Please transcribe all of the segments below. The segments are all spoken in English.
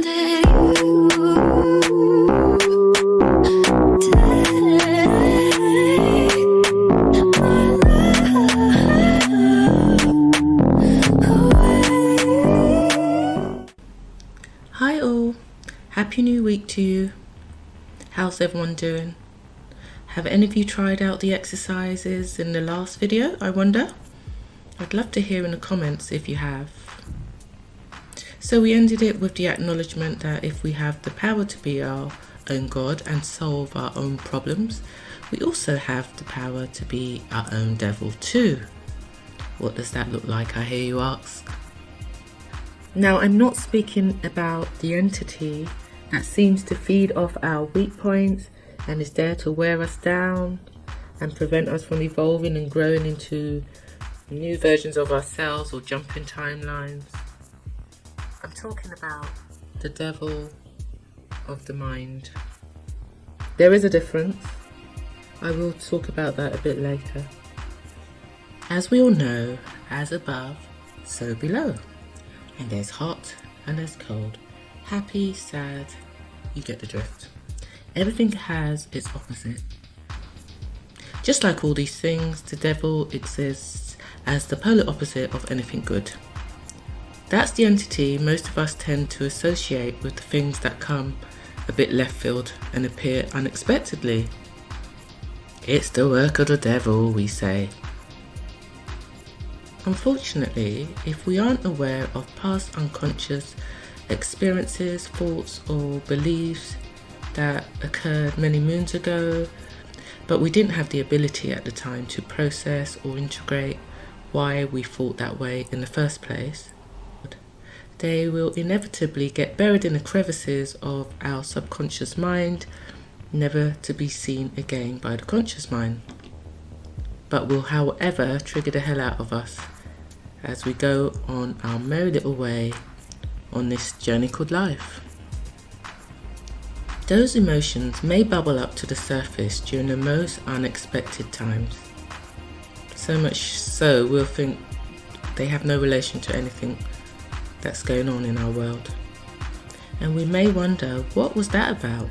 Hi all, happy new week to you. How's everyone doing? Have any of you tried out the exercises in the last video, I wonder? I'd love to hear in the comments if you have. So we ended it with the acknowledgement that if we have the power to be our own God and solve our own problems, we also have the power to be our own devil too. What does that look like, I hear you ask? Now, I'm not speaking about the entity that seems to feed off our weak points and is there to wear us down and prevent us from evolving and growing into new versions of ourselves or jumping timelines. I'm talking about the devil of the mind. There is a difference. I will talk about that a bit later. As we all know, as above, so below. And there's hot and there's cold, happy, sad, you get the drift. Everything has its opposite. Just like all these things, the devil exists as the polar opposite of anything good. That's the entity most of us tend to associate with the things that come a bit left field and appear unexpectedly. It's the work of the devil, we say. Unfortunately, if we aren't aware of past unconscious experiences, thoughts or beliefs that occurred many moons ago, but we didn't have the ability at the time to process or integrate why we thought that way in the first place, they will inevitably get buried in the crevices of our subconscious mind, never to be seen again by the conscious mind, but will however trigger the hell out of us as we go on our merry little way on this journey called life. Those emotions may bubble up to the surface during the most unexpected times. So much so we'll think they have no relation to anything that's going on in our world. And we may wonder, what was that about?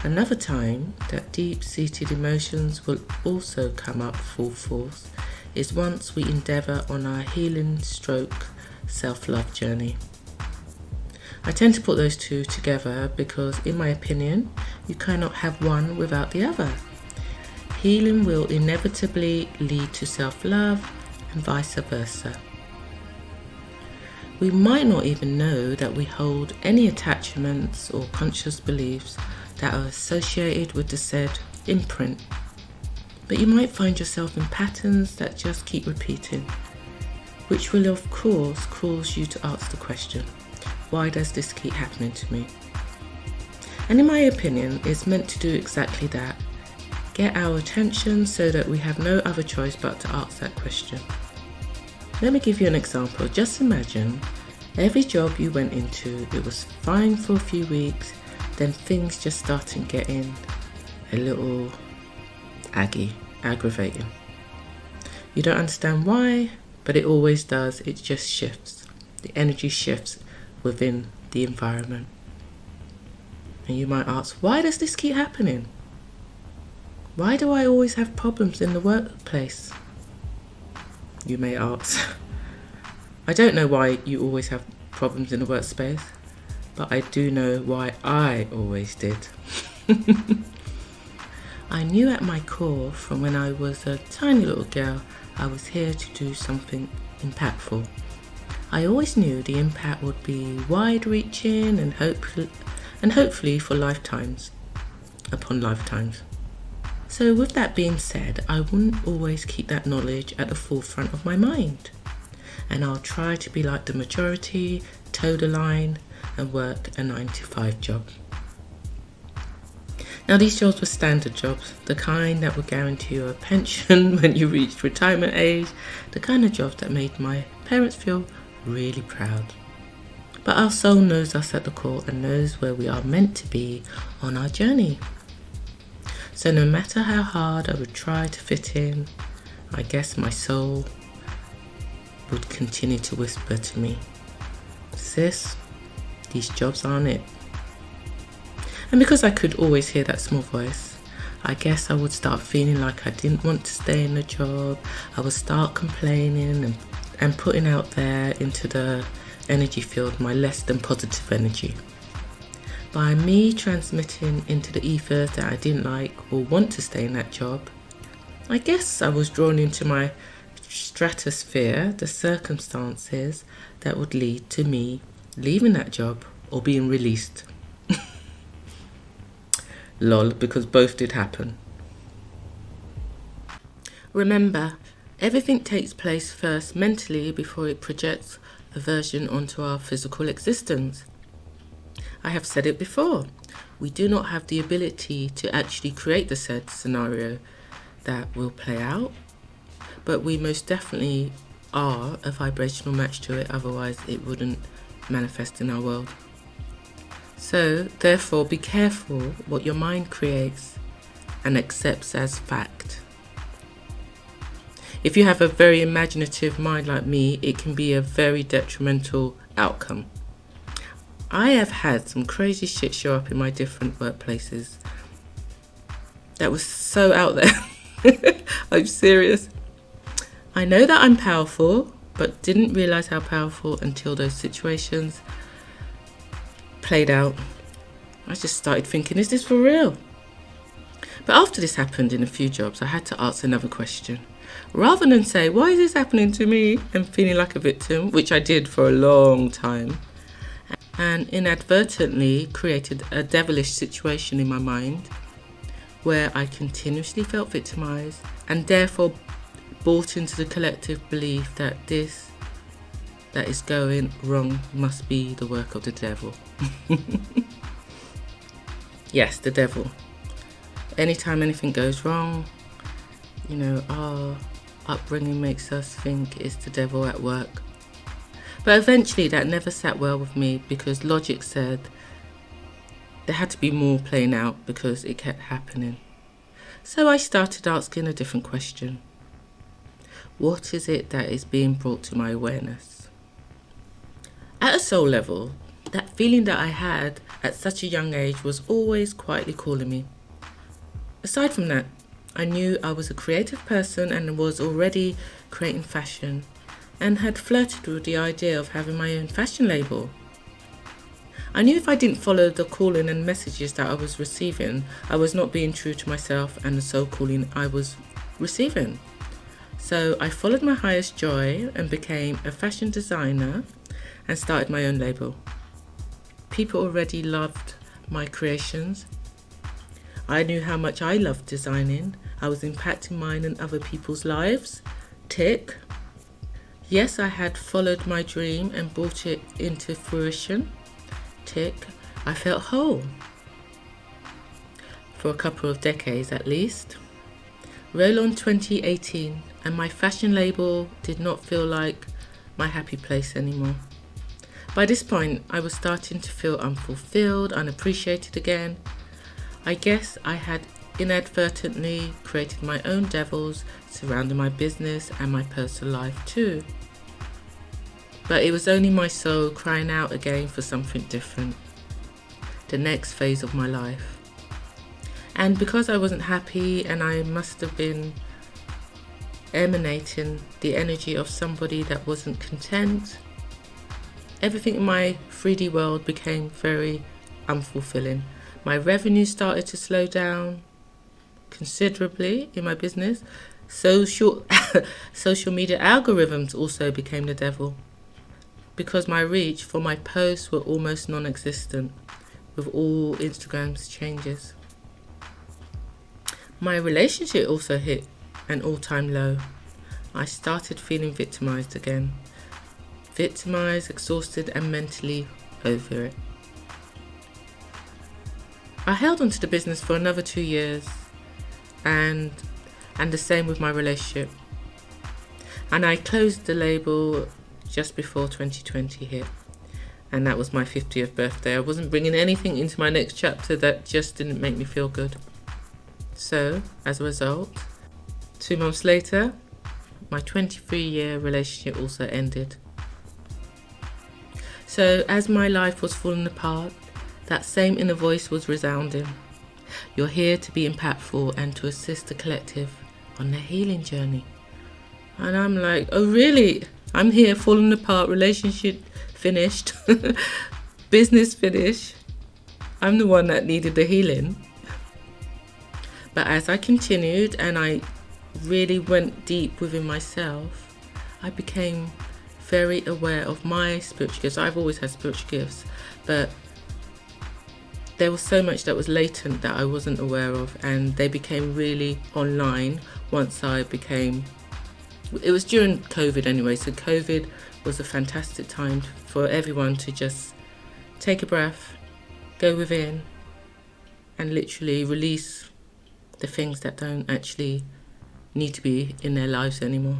Another time that deep-seated emotions will also come up full force is once we endeavour on our healing stroke self-love journey. I tend to put those two together because, in my opinion, you cannot have one without the other. Healing will inevitably lead to self-love and vice versa. We might not even know that we hold any attachments or conscious beliefs that are associated with the said imprint. But you might find yourself in patterns that just keep repeating, which will of course cause you to ask the question, why does this keep happening to me? And in my opinion, it's meant to do exactly that, get our attention so that we have no other choice but to ask that question. Let me give you an example. Just imagine every job you went into, it was fine for a few weeks, then things just started getting a little aggravating. You don't understand why, but it always does. It just shifts. The energy shifts within the environment. And you might ask, why does this keep happening? Why do I always have problems in the workplace? You may ask. I don't know why you always have problems in the workspace, but I do know why I always did. I knew at my core from when I was a tiny little girl I was here to do something impactful. I always knew the impact would be wide-reaching and hopefully for lifetimes upon lifetimes. So with that being said, I wouldn't always keep that knowledge at the forefront of my mind. And I'll try to be like the majority, toe the line and work a 9-to-5 job. Now these jobs were standard jobs, the kind that would guarantee you a pension when you reached retirement age, the kind of jobs that made my parents feel really proud. But our soul knows us at the core and knows where we are meant to be on our journey. So no matter how hard I would try to fit in, I guess my soul would continue to whisper to me, sis, These jobs aren't it. And because I could always hear that small voice, I guess I would start feeling like I didn't want to stay in the job. I would start complaining and putting out there into the energy field my less than positive energy. By me transmitting into the ethers that I didn't like or want to stay in that job, I guess I was drawn into my stratosphere, the circumstances that would lead to me leaving that job or being released. Lol, because both did happen. Remember, everything takes place first mentally before it projects a version onto our physical existence. I have said it before, we do not have the ability to actually create the said scenario that will play out, but we most definitely are a vibrational match to it, otherwise it wouldn't manifest in our world. So, therefore, be careful what your mind creates and accepts as fact. If you have a very imaginative mind like me, it can be a very detrimental outcome. I have had some crazy shit show up in my different workplaces that was so out there. I'm serious. I know that I'm powerful, but didn't realise how powerful until those situations played out. I just started thinking, is this for real? But after this happened in a few jobs, I had to ask another question. Rather than say, why is this happening to me? And feeling like a victim, which I did for a long time, and inadvertently created a devilish situation in my mind where I continuously felt victimised and therefore bought into the collective belief that this that is going wrong must be the work of the devil. Yes, the devil. Anytime anything goes wrong, our upbringing makes us think it's the devil at work. But eventually that never sat well with me because logic said there had to be more playing out because it kept happening. So I started asking a different question. What is it that is being brought to my awareness? At a soul level, that feeling that I had at such a young age was always quietly calling me. Aside from that, I knew I was a creative person and was already creating fashion and had flirted with the idea of having my own fashion label. I knew if I didn't follow the calling and messages that I was receiving, I was not being true to myself and the soul calling I was receiving. So I followed my highest joy and became a fashion designer and started my own label. People already loved my creations. I knew how much I loved designing. I was impacting mine and other people's lives. Tick. Yes, I had followed my dream and brought it into fruition. Tick. I felt whole. For a couple of decades at least. Roll on 2018 and my fashion label did not feel like my happy place anymore. By this point, I was starting to feel unfulfilled, unappreciated again. I guess I had inadvertently created my own devils surrounding my business and my personal life too. But it was only my soul crying out again for something different, the next phase of my life. And because I wasn't happy and I must have been emanating the energy of somebody that wasn't content, everything in my 3D world became very unfulfilling. My revenue started to slow down considerably in my business. Social media algorithms also became the devil because my reach for my posts were almost non-existent with all Instagram's changes. My relationship also hit an all-time low. I started feeling victimized again. Victimized, exhausted and mentally over it. I held onto the business for another 2 years and the same with my relationship. And I closed the label just before 2020 hit. And that was my 50th birthday. I wasn't bringing anything into my next chapter that just didn't make me feel good. So, as a result, 2 months later, my 23-year relationship also ended. So as my life was falling apart, that same inner voice was resounding. You're here to be impactful and to assist the collective on their healing journey. And I'm like, oh really? I'm here falling apart, relationship finished, business finished. I'm the one that needed the healing. But as I continued and I really went deep within myself, I became very aware of my spiritual gifts. I've always had spiritual gifts, but there was so much that was latent that I wasn't aware of, and they became really online once it was during COVID anyway, so COVID was a fantastic time for everyone to just take a breath, go within, and literally release the things that don't actually need to be in their lives anymore.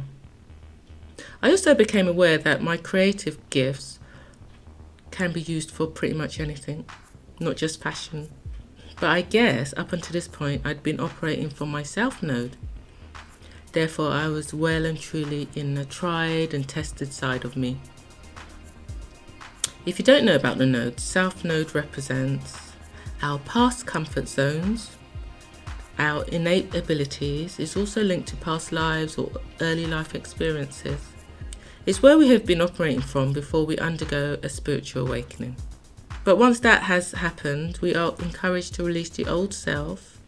I also became aware that my creative gifts can be used for pretty much anything, not just fashion. But I guess up until this point I'd been operating from my South Node. Therefore I was well and truly in the tried and tested side of me. If you don't know about the nodes, South Node represents our past comfort zones, our innate abilities. Is also linked to past lives or early life experiences. It's where we have been operating from before we undergo a spiritual awakening. But once that has happened, we are encouraged to release the old self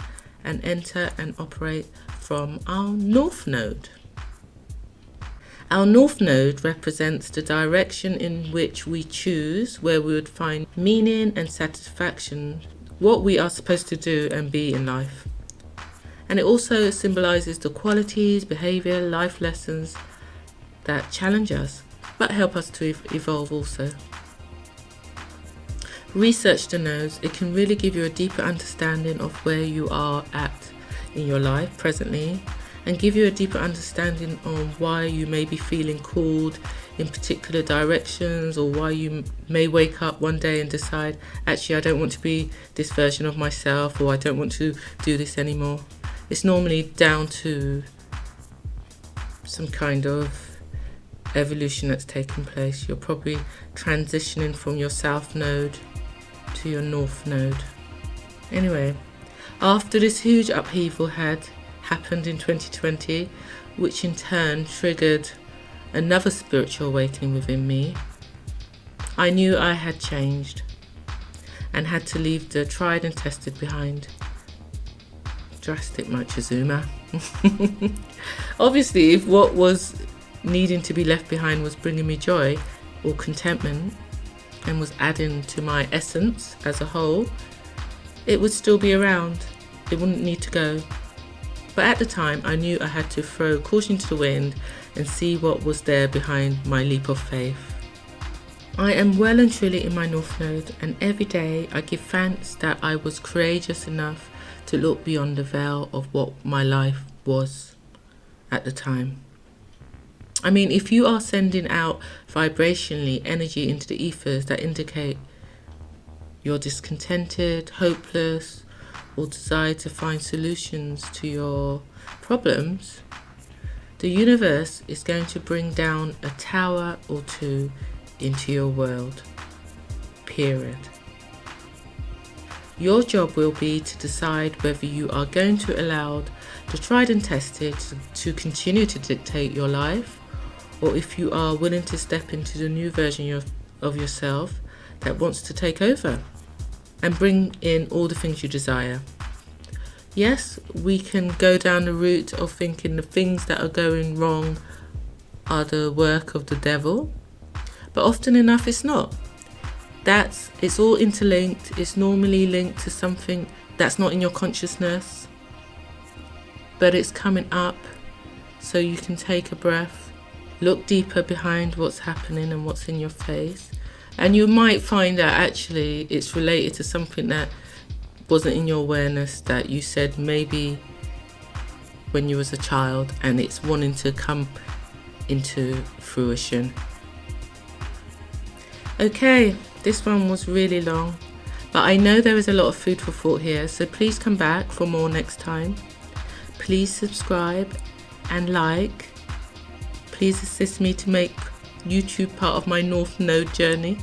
and enter and operate from our North Node. Our North Node represents the direction in which we choose where we would find meaning and satisfaction, what we are supposed to do and be in life. And it also symbolizes the qualities, behavior, life lessons that challenge us, but help us to evolve also. Research the nodes. It can really give you a deeper understanding of where you are at in your life presently, and give you a deeper understanding on why you may be feeling called in particular directions, or why you may wake up one day and decide, actually I don't want to be this version of myself, or I don't want to do this anymore. It's normally down to some kind of evolution that's taken place. You're probably transitioning from your South Node to your North Node. Anyway, after this huge upheaval had happened in 2020, which in turn triggered another spiritual awakening within me, I knew I had changed and had to leave the tried and tested behind. Drastic much, Erzumah. Obviously, if what was needing to be left behind was bringing me joy or contentment and was adding to my essence as a whole, it would still be around. It wouldn't need to go. But at the time, I knew I had to throw caution to the wind and see what was there behind my leap of faith. I am well and truly in my North Node, and every day I give thanks that I was courageous enough to look beyond the veil of what my life was at the time. I mean, if you are sending out vibrationally energy into the ethers that indicate you're discontented, hopeless, or desire to find solutions to your problems, the universe is going to bring down a tower or two into your world. Period. Your job will be to decide whether you are going to allow the tried and tested to continue to dictate your life, or if you are willing to step into the new version of yourself that wants to take over and bring in all the things you desire. Yes, we can go down the route of thinking the things that are going wrong are the work of the devil, but often enough it's not. It's all interlinked. It's normally linked to something that's not in your consciousness, but it's coming up, so you can take a breath, look deeper behind what's happening and what's in your face, and you might find that actually it's related to something that wasn't in your awareness that you said maybe when you was a child, and it's wanting to come into fruition. Okay, this one was really long, but I know there is a lot of food for thought here, so please come back for more next time. Please subscribe and like. Please assist me to make YouTube part of my North Node journey.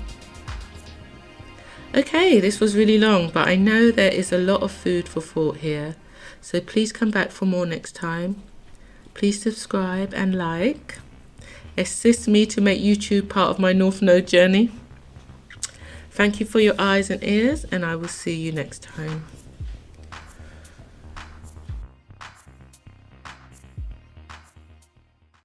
Okay, this was really long, but I know there is a lot of food for thought here. So please come back for more next time. Please subscribe and like. Assist me to make YouTube part of my North Node journey. Thank you for your eyes and ears, and I will see you next time.